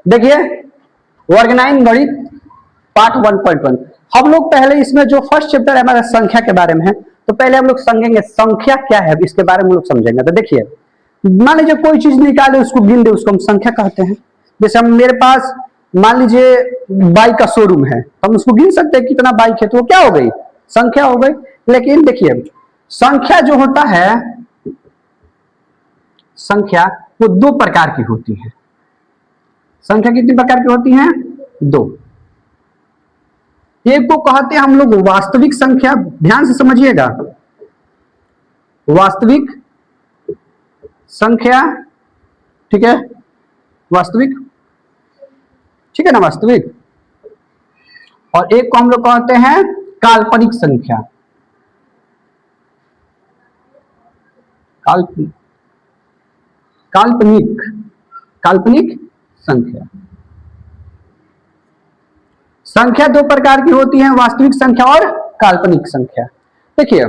देखिए वर्गनाइन गणित पार्ट 1.1। हम लोग पहले इसमें जो फर्स्ट चैप्टर है हमारा संख्या के बारे में है, तो पहले हम लोग समझेंगे संख्या क्या है, इसके बारे में हम लोग समझेंगे। तो देखिए मान लीजिए कोई चीज निकाले उसको गिन दे, उसको हम संख्या कहते हैं। जैसे हम मेरे पास मान लीजिए बाइक का शोरूम है, हम उसको गिन सकते हैं कितना बाइक है, तो वो क्या हो गई, संख्या हो गई। लेकिन देखिए संख्या जो होता है, संख्या वो दो प्रकार की होती है। संख्या कितनी प्रकार की होती हैं, दो। एक को कहते हैं हम लोग वास्तविक संख्या, ध्यान से समझिएगा, वास्तविक संख्या, ठीक है, वास्तविक, ठीक है ना, वास्तविक। और एक को हम लोग कहते हैं काल्पनिक संख्या, काल्पनिक, काल्पनिक, काल्पनिक संख्या। संख्या दो प्रकार की होती है, वास्तविक संख्या और काल्पनिक संख्या। देखिए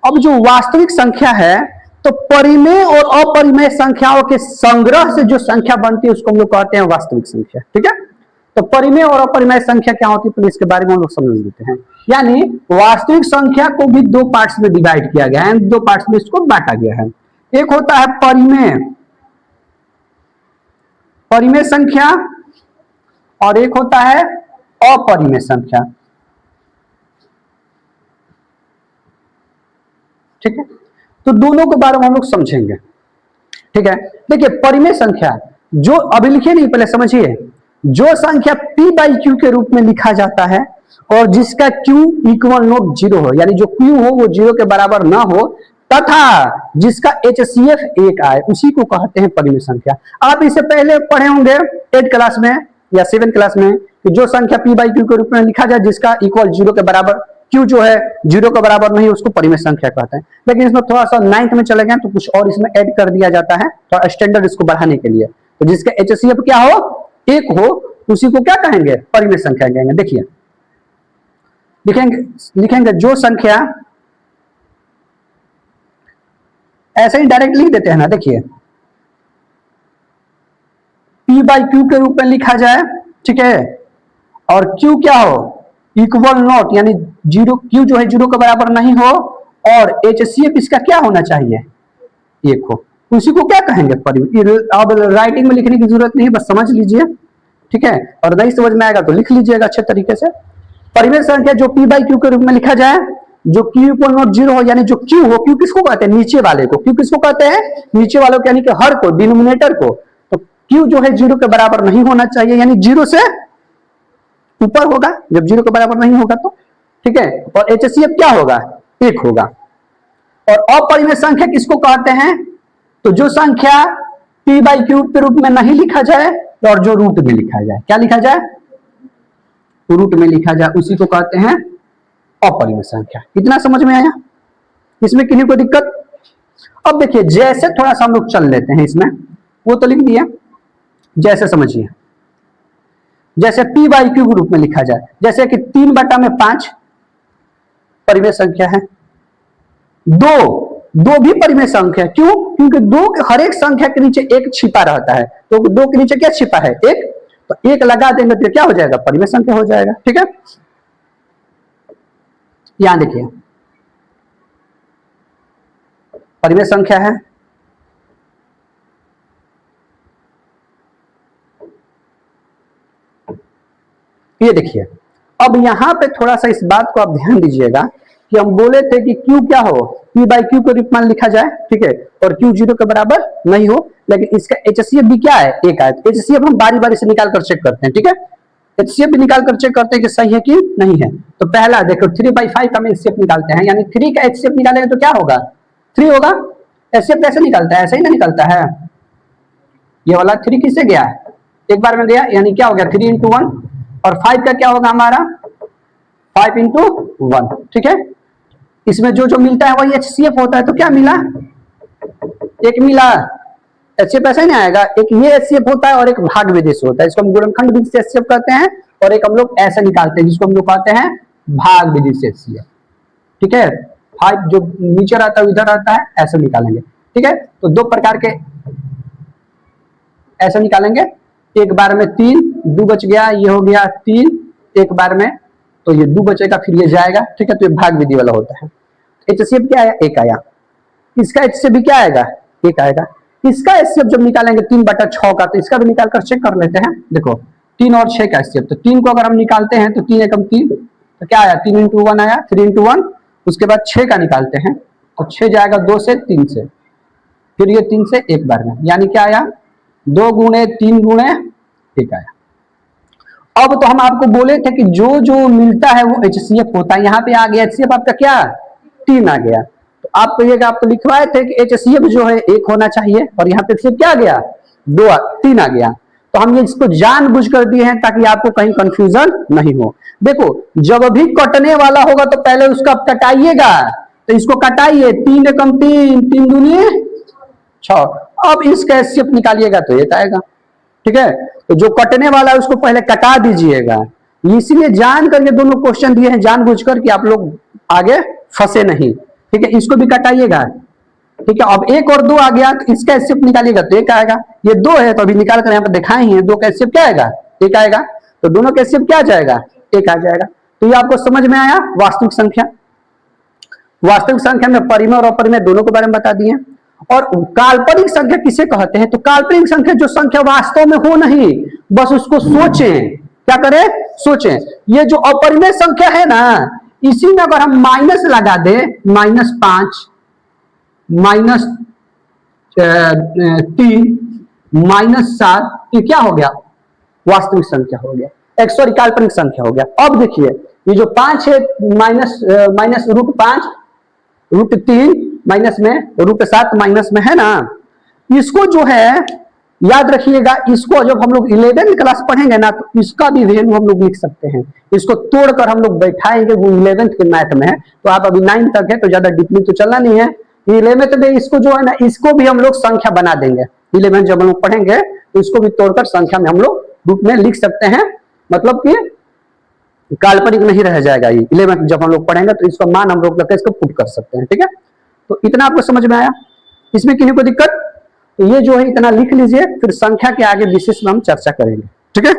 अब जो वास्तविक संख्या है, तो परिमेय और अपरिमेय संख्याओं के संग्रह से जो संख्या बनती है उसको हम लोग कहते हैं वास्तविक संख्या, ठीक है। तो परिमेय और अपरिमेय संख्या क्या होती है, तो इसके बारे में हम लोग समझ लेते हैं। यानी वास्तविक संख्या को भी दो पार्ट्स में डिवाइड किया गया है, दो पार्ट्स में इसको बांटा गया है। एक होता है परिमेय, परिमेय संख्या, और एक होता है अपरिमेय संख्या, ठीक है। तो दोनों के बारे में हम लोग समझेंगे, ठीक है। देखिए परिमेय संख्या जो अभी लिखिए नहीं, पहले समझिए। जो संख्या p बाई क्यू के रूप में लिखा जाता है और जिसका q इक्वल नॉट जीरो हो, यानी जो q हो वो जीरो के बराबर ना हो, तथा जिसका HCF 1 आए, उसी को कहते हैं परिमेय संख्या। आप इससे पहले पढ़े होंगे 8 क्लास में या 7 क्लास में कि जो संख्या p बाई क्यू के रूप में लिखा जाए जिसका इक्वल जीरो के बराबर, q जो है जीरो के बराबर नहीं, उसको परिमेय संख्या कहते हैं। लेकिन इसमें थोड़ा सा 9th में चले गए तो कुछ और इसमें ऐड कर दिया जाता है, तो स्टैंडर्ड इसको बढ़ाने के लिए। तो जिसका HCF क्या हो, 1 हो, उसी को क्या कहेंगे, परिमेय संख्या कहेंगे। देखिए लिखेंगे, लिखेंगे जो संख्या, ऐसे ही डायरेक्ट लिख देते हैं ना। देखिए p बाई क्यू के रूप में लिखा जाए, ठीक है, और q क्या हो, इक्वल नॉट, यानी जीरो, q जो है जीरो के बराबर नहीं हो, और HCF इसका क्या होना चाहिए, 1 हो, उसी को क्या कहेंगे, परिमेय। अब राइटिंग में लिखने की जरूरत नहीं, बस समझ लीजिए, ठीक है। और नहीं समझ में आएगा तो लिख लीजिएगा अच्छे तरीके से। परिमेय संख्या जो p बाई क्यू के रूप में लिखा जाए, जो q इक्वल नॉट जीरो हो, यानी जो q हो, q किसको कहते हैं, नीचे वाले को। q किसको कहते हैं, नीचे वालों को, यानी कि हर को, डिनोमिनेटर को। तो q जो है जीरो के बराबर नहीं होना चाहिए, यानी जीरो से ऊपर होगा, जब जीरो के बराबर नहीं होगा तो, ठीक है। और HCF क्या होगा, 1 होगा। और अपरिमेय संख्या किसको कहते हैं, तो जो संख्या p बाई क्यू के रूप में नहीं लिखा जाए और जो रूट में लिखा जाए, क्या लिखा जाए, रूट में लिखा जाए, उसी को कहते हैं अपरिमेय संख्या। इतना समझ में आया, इसमें किसी को दिक्कत। अब देखिए जैसे थोड़ा सा हम लोग चल लेते हैं इसमें, वो तो लिख दिया, जैसे समझिए। जैसे p बाई क्यू के रूप में लिखा जाए, जैसे कि 3/5 परिमेय संख्या है। दो भी परिमेय संख्या, क्यों, क्योंकि दो हर एक संख्या के नीचे एक छिपा रहता है, तो दो के नीचे क्या छिपा है, 1, तो 1 लगा देंगे तो क्या हो जाएगा, परिमेय संख्या हो जाएगा, ठीक है। यहां देखिए परिमेय संख्या है, ये देखिए। अब यहां पे थोड़ा सा इस बात को आप ध्यान दीजिएगा कि हम बोले थे कि q क्या हो, p बाई क्यू के रूप में लिखा जाए, ठीक है, और q जीरो के बराबर नहीं हो, लेकिन इसका HCF भी क्या है, 1 आए। तो HCF हम बारी बारी से निकाल कर चेक करते हैं, ठीक है। HCF भी निकाल कर चेक करते हैं कि सही है कि नहीं है। तो पहला देखो 3/5 का हम HCF निकालते हैं, यानी 3 का HCF निकालेंगे तो क्या होगा, 3 होगा। HCF कैसे निकालता है, ऐसे ही ना निकलता है। ये वाला 3 किससे गया, एक बार में गया, यानी क्या हो गया 3 × 1, और 5 का क्या होगा हमारा 5 × 1, ठीक है। इसमें जो जो मिलता है वही HCF होता है, तो क्या मिला, 1 मिला। HCF ऐसा नहीं आएगा, एक ये HCF होता है और एक भाग विधि से होता है, इसको हम गुणनखंड विधि से HCF कहते हैं, और एक हम लोग ऐसा निकालते हैं जिसको हम लोग कहते हैं भाग विधि से HCF, ठीक है। 5 जो नीचे रहता है इधर रहता है, ऐसे निकालेंगे, ठीक है। तो दो प्रकार के ऐसे निकालेंगे, एक बार में 3, 2 बच गया, ये हो गया 3 एक बार में, तो ये 2 बचेगा, फिर ये जाएगा, ठीक है। तो ये भाग विधि वाला होता है। HCF क्या आया? 1 आया। इसका HCF भी क्या आएगा? 1 आएगा। इसका HCF जब निकालेंगे 3/6 का, तो इसका भी निकाल कर चेक कर लेते हैं। देखो 3 और 6 का HCF, तो 3 को अगर हम निकालते हैं तो 3 एकम 3, तो क्या आया? 3 × 1 आया, 3 × 1। उसके बाद 6 का निकालते हैं तो 6 जाएगा 2 से 3 से, फिर ये 3 से एक बार में, यानी क्या आया? 2 × 3 × 1 आया। अब तो हम आपको बोले थे कि जो जो मिलता है वो HCF होता है। यहाँ पे आ गया HCF आपका क्या? 3 आ गया। तो आप कहिएगा, आप तो लिखवाए थे कि HCF जो है 1 होना चाहिए, और यहाँ पे HCF क्या आ गया? 3 आ गया। तो हम ये इसको जानबूझ कर दिए हैं ताकि आपको कहीं कंफ्यूजन नहीं हो। देखो जब भी कटने वाला होगा तो पहले उसको आप कटाइएगा, तो इसको कटाइए, 3 एकम 3, 3 दूनी 6। अब इसका HCF निकालिएगा तो 1 आएगा, ठीक है। तो जो कटने वाला है उसको पहले कटा दीजिएगा। इसलिए जान करके दोनों क्वेश्चन दिए हैं, जानबूझकर कि आप लोग आगे फंसे नहीं, ठीक है। इसको भी कटाइएगा, ठीक है। अब 1 और 2 आ गया, तो इसका HCF निकालिएगा तो 1 आएगा। ये 2 है तो अभी निकाल कर यहाँ पर दिखाए ही है, 2 का HCF क्या आएगा? 1 आएगा। तो दोनों का HCF क्या आ जाएगा? 1 आ जाएगा। तो ये आपको समझ में आया वास्तविक संख्या। वास्तविक संख्या में परिमेय और अपरिमेय दोनों के बारे में बता दिए। और काल्पनिक संख्या किसे कहते हैं? तो काल्पनिक संख्या जो संख्या वास्तव में हो नहीं, बस उसको सोचें। क्या करें? सोचें। ये जो अपरिमेय संख्या है ना, इसी में अगर हम माइनस लगा दे, -5, -3, -7, ये क्या हो गया? वास्तविक संख्या हो गया, सॉरी काल्पनिक संख्या हो गया। अब देखिए ये जो 5 है, माइनस √5, √3 माइनस में, √7 माइनस में है ना, इसको जो है याद रखिएगा। इसको जब हम लोग 11th क्लास पढ़ेंगे ना, तो इसका भी वैल्यू हम लोग लिख सकते हैं। इसको तोड़कर हम लोग बैठाएंगे, वो 11th के मैथ में है। तो आप अभी 9 तक है तो ज्यादा डीपली तो चलना नहीं है। 11th में इसको जो है ना, इसको भी हम लोग संख्या बना देंगे। 11th जब हम लोग पढ़ेंगे तो इसको भी तोड़कर संख्या में हम लोग रूप में लिख सकते हैं, मतलब कि काल्पनिक नहीं रह जाएगा। ये 11th जब हम लोग पढ़ेंगे तो इसका मान हम लोग इसको पुट कर सकते हैं, ठीक है। तो इतना आपको समझ में आया? इसमें किसी को दिक्कत? तो ये जो है इतना लिख लीजिए, फिर संख्या के आगे विशेष में हम चर्चा करेंगे, ठीक है।